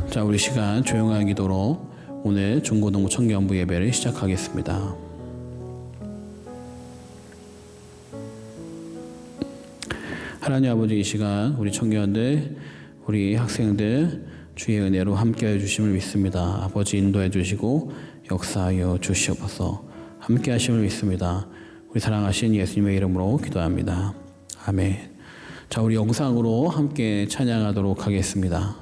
자, 우리 시간 조용한 기도로 오늘 중고등부 청년부 예배를 시작하겠습니다. 하나님 아버지, 이 시간 우리 청년들, 우리 학생들 주의 은혜로 함께해 주심을 믿습니다. 아버지 인도해 주시고 역사하여 주시옵소서. 함께 하심을 믿습니다. 우리 사랑하신 예수님의 이름으로 기도합니다. 아멘. 자, 우리 영상으로 함께 찬양하도록 하겠습니다.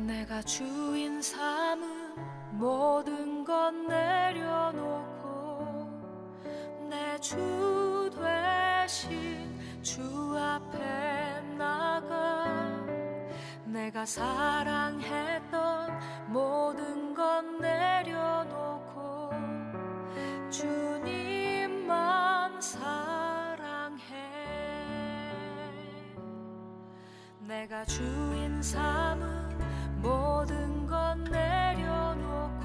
내가 주인 삼은 모든 것 내려놓고 내 주 되신 주 앞에 나가 내가 사랑했던 모든 것 내려놓고 주님만 사랑해. 내가 주인 삼은 모든 것 내려놓고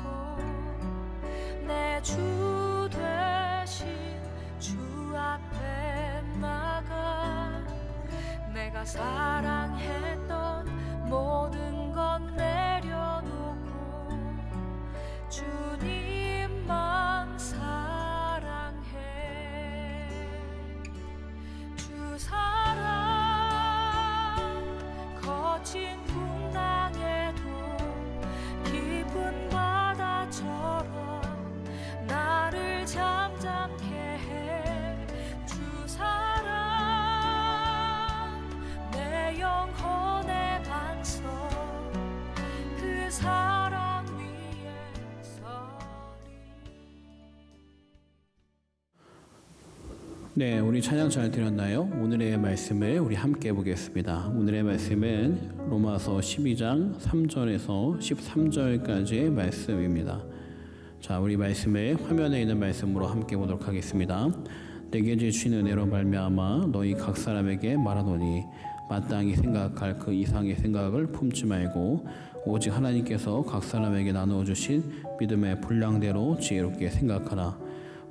내 주 되신 주 앞에 나가 내가 사랑했던 모든 것 내려놓고 주님만 사랑해. 주 사랑 거친 풍랑에도 깊은 바다처럼 나를 잠잠케 해. 주 사랑 내 영혼의 반석 그 사랑 위에 서리. 네, 우리 찬양 잘 들었나요? 오늘의 말씀을 우리 함께 보겠습니다. 오늘의 말씀은 로마서 12장 3절에서 13절까지의 말씀입니다. 자, 우리 말씀을 화면에 있는 말씀으로 함께 보도록 하겠습니다. 내게 주신 은혜로 말미암아 너희 각 사람에게 말하노니 마땅히 생각할 그 이상의 생각을 품지 말고 오직 하나님께서 각 사람에게 나누어 주신 믿음의 분량대로 지혜롭게 생각하라.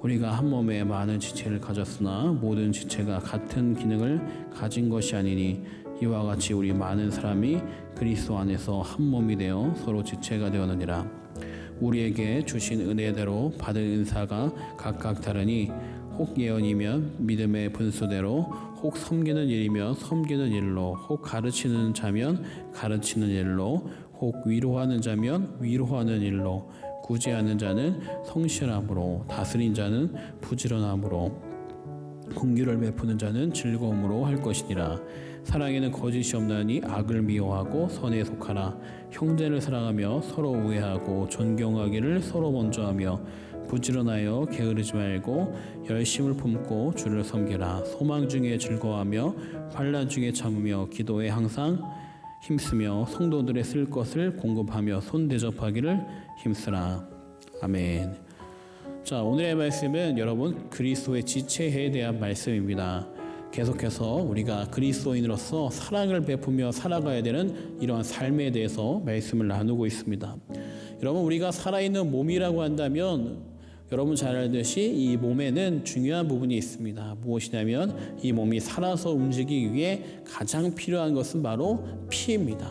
우리가 한 몸에 많은 지체를 가졌으나 모든 지체가 같은 기능을 가진 것이 아니니 이와 같이 우리 많은 사람이 그리스도 안에서 한 몸이 되어 서로 지체가 되었느니라. 우리에게 주신 은혜대로 받은 은사가 각각 다르니 혹 예언이면 믿음의 분수대로, 혹 섬기는 일이면 섬기는 일로, 혹 가르치는 자면 가르치는 일로, 혹 위로하는 자면 위로하는 일로, 구제하는 자는 성실함으로, 다스린 자는 부지런함으로, 공규를 베푸는 자는 즐거움으로 할 것이니라. 사랑에는 거짓이 없나니 악을 미워하고 선에 속하라. 형제를 사랑하며 서로 우애하고 존경하기를 서로 먼저 하며 부지런하여 게으르지 말고 열심을 품고 주를 섬기라. 소망 중에 즐거워하며 환난 중에 참으며 기도에 항상 힘쓰며 성도들의 쓸 것을 공급하며 손 대접하기를 힘쓰라. 아멘. 자, 오늘의 말씀은 여러분 그리스도의 지체에 대한 말씀입니다. 계속해서 우리가 그리스도인으로서 사랑을 베푸며 살아가야 되는 이러한 삶에 대해서 말씀을 나누고 있습니다. 여러분, 우리가 살아있는 몸이라고 한다면 여러분 잘 알듯이 이 몸에는 중요한 부분이 있습니다. 무엇이냐면 이 몸이 살아서 움직이기 위해 가장 필요한 것은 바로 피입니다.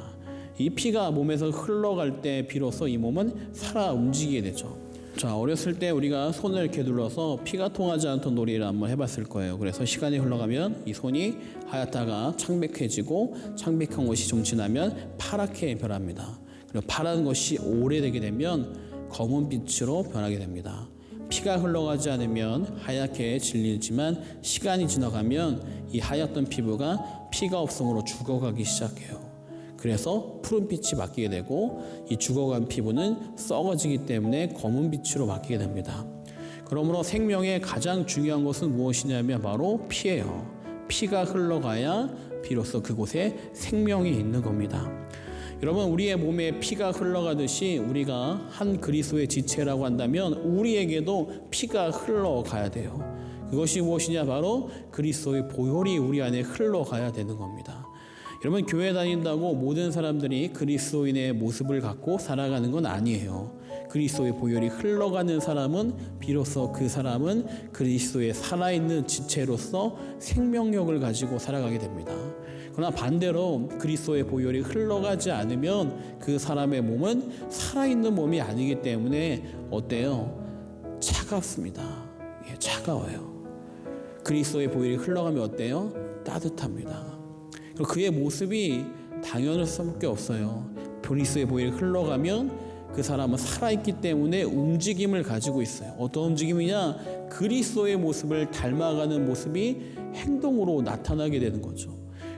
이 피가 몸에서 흘러갈 때 비로소 이 몸은 살아 움직이게 되죠. 자, 어렸을 때 우리가 손을 이렇게 눌러서 피가 통하지 않던 놀이를 한번 해봤을 거예요. 그래서 시간이 흘러가면 이 손이 하얗다가 창백해지고 창백한 것이 좀 지나면 파랗게 변합니다. 그리고 파란 것이 오래되게 되면 검은 빛으로 변하게 됩니다. 피가 흘러가지 않으면 하얗게 질리지만 시간이 지나가면 이 하얗던 피부가 피가 없음으로 죽어가기 시작해요. 그래서 푸른빛이 바뀌게 되고 이 죽어간 피부는 썩어지기 때문에 검은 빛으로 바뀌게 됩니다. 그러므로 생명의 가장 중요한 것은 무엇이냐면 바로 피예요. 피가 흘러가야 비로소 그곳에 생명이 있는 겁니다. 여러분, 우리의 몸에 피가 흘러가듯이 우리가 한 그리스도의 지체라고 한다면 우리에게도 피가 흘러가야 돼요. 그것이 무엇이냐? 바로 그리스도의 보혈이 우리 안에 흘러가야 되는 겁니다. 여러분, 교회 다닌다고 모든 사람들이 그리스도인의 모습을 갖고 살아가는 건 아니에요. 그리스도의 보혈이 흘러가는 사람은 비로소 그 사람은 그리스도의 살아있는 지체로서 생명력을 가지고 살아가게 됩니다. 그러나 반대로 그리스도의 보혈이 흘러가지 않으면 그 사람의 몸은 살아있는 몸이 아니기 때문에 어때요? 차갑습니다. 예, 차가워요. 그리스도의 보혈이 흘러가면 어때요? 따뜻합니다. 그리고 그의 모습이 당연할 수밖에 없어요. 그리스도의 보혈이 흘러가면 그 사람은 살아있기 때문에 움직임을 가지고 있어요. 어떤 움직임이냐? 그리스도의 모습을 닮아가는 모습이 행동으로 나타나게 되는 거죠.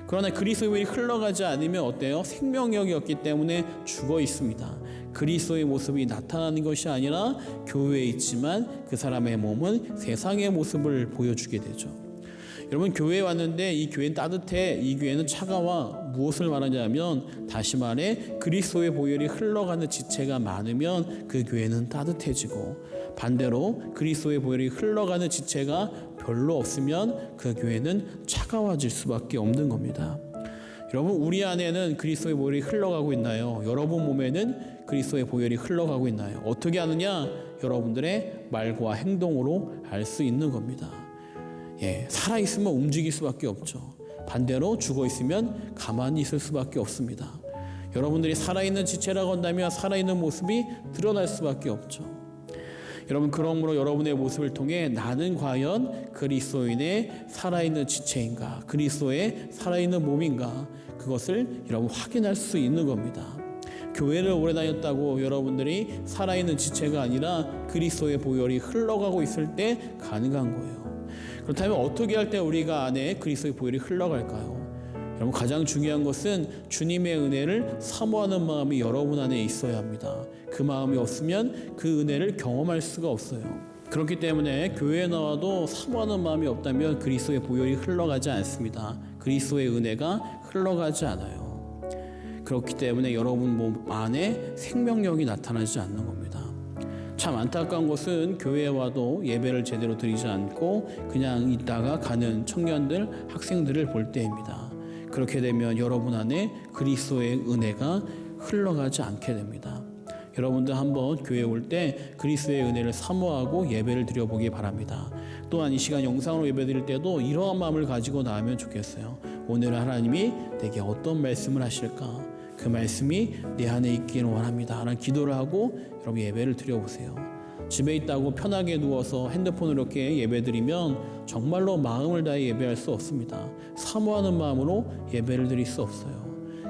그러나 그리스도의 보혈이 흘러가지 않으면 어때요? 생명력이 없기 때문에 죽어 있습니다. 그리스도의 모습이 나타나는 것이 아니라 교회에 있지만 그 사람의 몸은 세상의 모습을 보여주게 되죠. 여러분, 교회에 왔는데 이 교회는 따뜻해, 이 교회는 차가워. 무엇을 말하냐면, 다시 말해 그리스도의 보혈이 흘러가는 지체가 많으면 그 교회는 따뜻해지고, 반대로 그리스도의 보혈이 흘러가는 지체가 별로 없으면 그 교회는 차가워질 수밖에 없는 겁니다. 여러분, 우리 안에는 그리스도의 보혈이 흘러가고 있나요? 여러분 몸에는 그리스도의 보혈이 흘러가고 있나요? 어떻게 하느냐? 여러분들의 말과 행동으로 알 수 있는 겁니다. 예, 살아있으면 움직일 수밖에 없죠. 반대로 죽어있으면 가만히 있을 수밖에 없습니다. 여러분들이 살아있는 지체라고 한다면 살아있는 모습이 드러날 수밖에 없죠. 여러분, 그러므로 여러분의 모습을 통해 나는 과연 그리스도인의 살아있는 지체인가, 그리스도의 살아있는 몸인가, 그것을 여러분 확인할 수 있는 겁니다. 교회를 오래 다녔다고 여러분들이 살아있는 지체가 아니라 그리스도의 보혈이 흘러가고 있을 때 가능한 거예요. 그렇다면 어떻게 할 때 우리가 안에 그리스도의 보혈이 흘러갈까요? 여러분, 가장 중요한 것은 주님의 은혜를 사모하는 마음이 여러분 안에 있어야 합니다. 그 마음이 없으면 그 은혜를 경험할 수가 없어요. 그렇기 때문에 교회에 나와도 사모하는 마음이 없다면 그리스도의 보혈이 흘러가지 않습니다. 그리스도의 은혜가 흘러가지 않아요. 그렇기 때문에 여러분 몸 안에 생명력이 나타나지 않는 겁니다. 참 안타까운 것은 교회에 와도 예배를 제대로 드리지 않고 그냥 있다가 가는 청년들, 학생들을 볼 때입니다. 그렇게 되면 여러분 안에 그리스도의 은혜가 흘러가지 않게 됩니다. 여러분들 한번 교회에 올 때 그리스도의 은혜를 사모하고 예배를 드려보기 바랍니다. 또한 이 시간 영상으로 예배 드릴 때도 이러한 마음을 가지고 나오면 좋겠어요. 오늘 하나님이 내게 어떤 말씀을 하실까? 그 말씀이 내 안에 있기를 원합니다 라는 기도를 하고 여러분 예배를 드려보세요. 집에 있다고 편하게 누워서 핸드폰으로 이렇게 예배드리면 정말로 마음을 다해 예배할 수 없습니다. 사모하는 마음으로 예배를 드릴 수 없어요.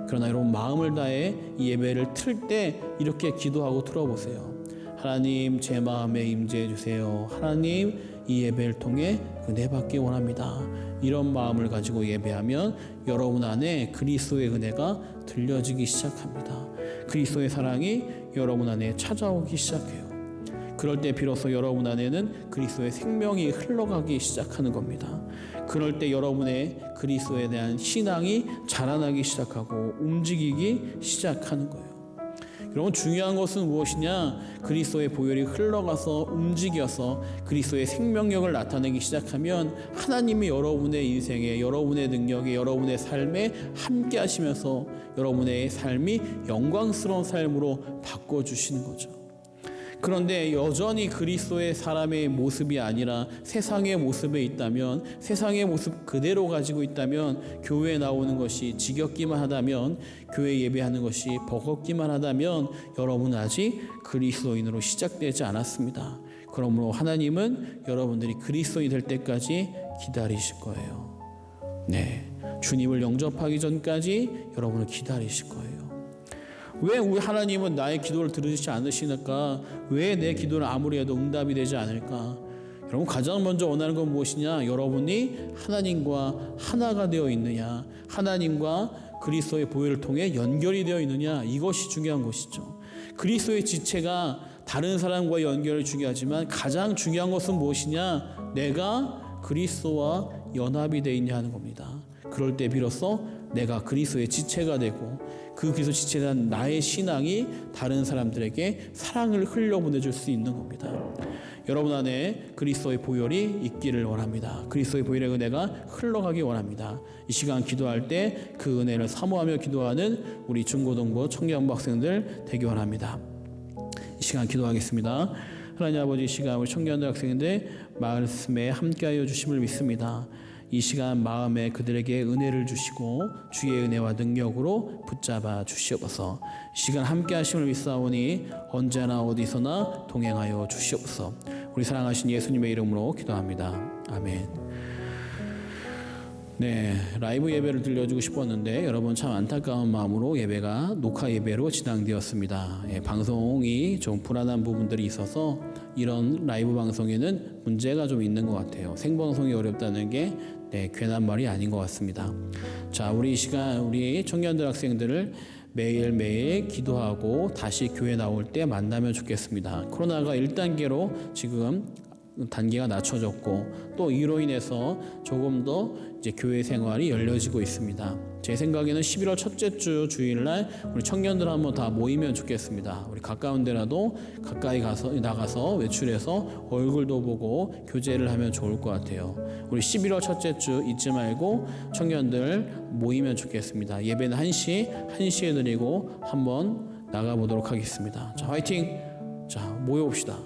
그러나 여러분 마음을 다해 이 예배를 틀 때 이렇게 기도하고 틀어보세요. 하나님, 제 마음에 임재해 주세요. 하나님, 이 예배를 통해 은혜 받기 원합니다. 이런 마음을 가지고 예배하면 여러분 안에 그리스도의 은혜가 들려지기 시작합니다. 그리스도의 사랑이 여러분 안에 찾아오기 시작해요. 그럴 때 비로소 여러분 안에는 그리스도의 생명이 흘러가기 시작하는 겁니다. 그럴 때 여러분의 그리스도에 대한 신앙이 자라나기 시작하고 움직이기 시작하는 거예요. 여러분, 중요한 것은 무엇이냐? 그리스도의 보혈이 흘러가서 움직여서 그리스도의 생명력을 나타내기 시작하면 하나님이 여러분의 인생에, 여러분의 능력에, 여러분의 삶에 함께 하시면서 여러분의 삶이 영광스러운 삶으로 바꿔주시는 거죠. 그런데 여전히 그리스도의 사람의 모습이 아니라 세상의 모습에 있다면, 세상의 모습 그대로 가지고 있다면, 교회에 나오는 것이 지겹기만 하다면, 교회 예배하는 것이 버겁기만 하다면 여러분은 아직 그리스도인으로 시작되지 않았습니다. 그러므로 하나님은 여러분들이 그리스도인이 될 때까지 기다리실 거예요. 네, 주님을 영접하기 전까지 여러분을 기다리실 거예요. 왜 우리 하나님은 나의 기도를 들으시지 않으시니까? 왜 내 기도는 아무리 해도 응답이 되지 않을까? 여러분, 가장 먼저 원하는 건 무엇이냐? 여러분이 하나님과 하나가 되어 있느냐? 하나님과 그리스도의 보혈을 통해 연결이 되어 있느냐? 이것이 중요한 것이죠. 그리스도의 지체가 다른 사람과의 연결이 중요하지만 가장 중요한 것은 무엇이냐? 내가 그리스도와 연합이 되어 있냐 하는 겁니다. 그럴 때 비로소 내가 그리스도의 지체가 되고 그 그리스도 지체된 나의 신앙이 다른 사람들에게 사랑을 흘려보내줄 수 있는 겁니다. 여러분 안에 그리스도의 보혈이 있기를 원합니다. 그리스도의 보혈의 은혜가 흘러가기 원합니다. 이 시간 기도할 때 그 은혜를 사모하며 기도하는 우리 중고등부 청년부 학생들 되기 원합니다. 이 시간 기도하겠습니다. 하나님 아버지, 이 시간 우리 청년들 학생인데 말씀에 함께하여 주심을 믿습니다. 이 시간 마음에 그들에게 은혜를 주시고 주의 은혜와 능력으로 붙잡아 주시옵소서. 이 시간 함께 하심을 믿사오니 언제나 어디서나 동행하여 주시옵소서. 우리 사랑하신 예수님의 이름으로 기도합니다. 아멘. 네, 라이브 예배를 들려주고 싶었는데 여러분 참 안타까운 마음으로 예배가 녹화 예배로 진행되었습니다. 방송이 좀 불안한 부분들이 있어서 이런 라이브 방송에는 문제가 좀 있는 것 같아요. 생방송이 어렵다는 게 괜한 말이 아닌 것 같습니다. 자, 우리 이 시간 우리 청년들 학생들을 매일매일 기도하고 다시 교회 나올 때 만나면 좋겠습니다. 코로나가 1단계로 지금 단계가 낮춰졌고 또 이로 인해서 조금 더 이제 교회 생활이 열려지고 있습니다. 제 생각에는 11월 첫째 주 주일날 우리 청년들 한번 다 모이면 좋겠습니다. 우리 가까운 데라도 가까이 나가서 외출해서 얼굴도 보고 교제를 하면 좋을 것 같아요. 우리 11월 첫째 주 잊지 말고 청년들 모이면 좋겠습니다. 예배는 1시에 드리고 한번 나가보도록 하겠습니다. 자, 화이팅! 자, 모여봅시다.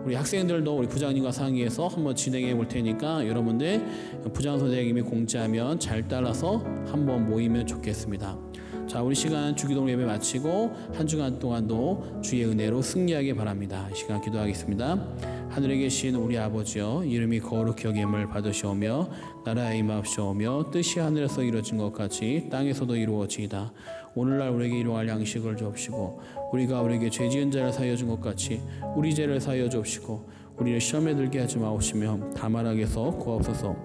우리 학생들도 우리 부장님과 상의해서 한번 진행해 볼 테니까 여러분들 부장 선생님이 공지하면 잘 따라서 한번 모이면 좋겠습니다. 자, 우리 시간 주기도문 예배 마치고 한 주간 동안도 주의 은혜로 승리하기 바랍니다. 이 시간 기도하겠습니다. 하늘에 계신 우리 아버지여, 이름이 거룩히 여김을 받으시오며 나라의 임하옵시오며 뜻이 하늘에서 이루어진 것 같이 땅에서도 이루어지이다. 오늘날 우리에게 일용할 양식을 주옵시고 우리가 우리에게 죄 지은 자를 사하여 준 것 같이 우리 죄를 사하여 주옵시고 우리를 시험에 들게 하지 마옵시며 다만 악에서 구하옵소서.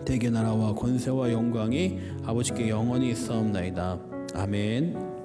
대개 나라와 권세와 영광이 아버지께 영원히 있사옵나이다. 아멘.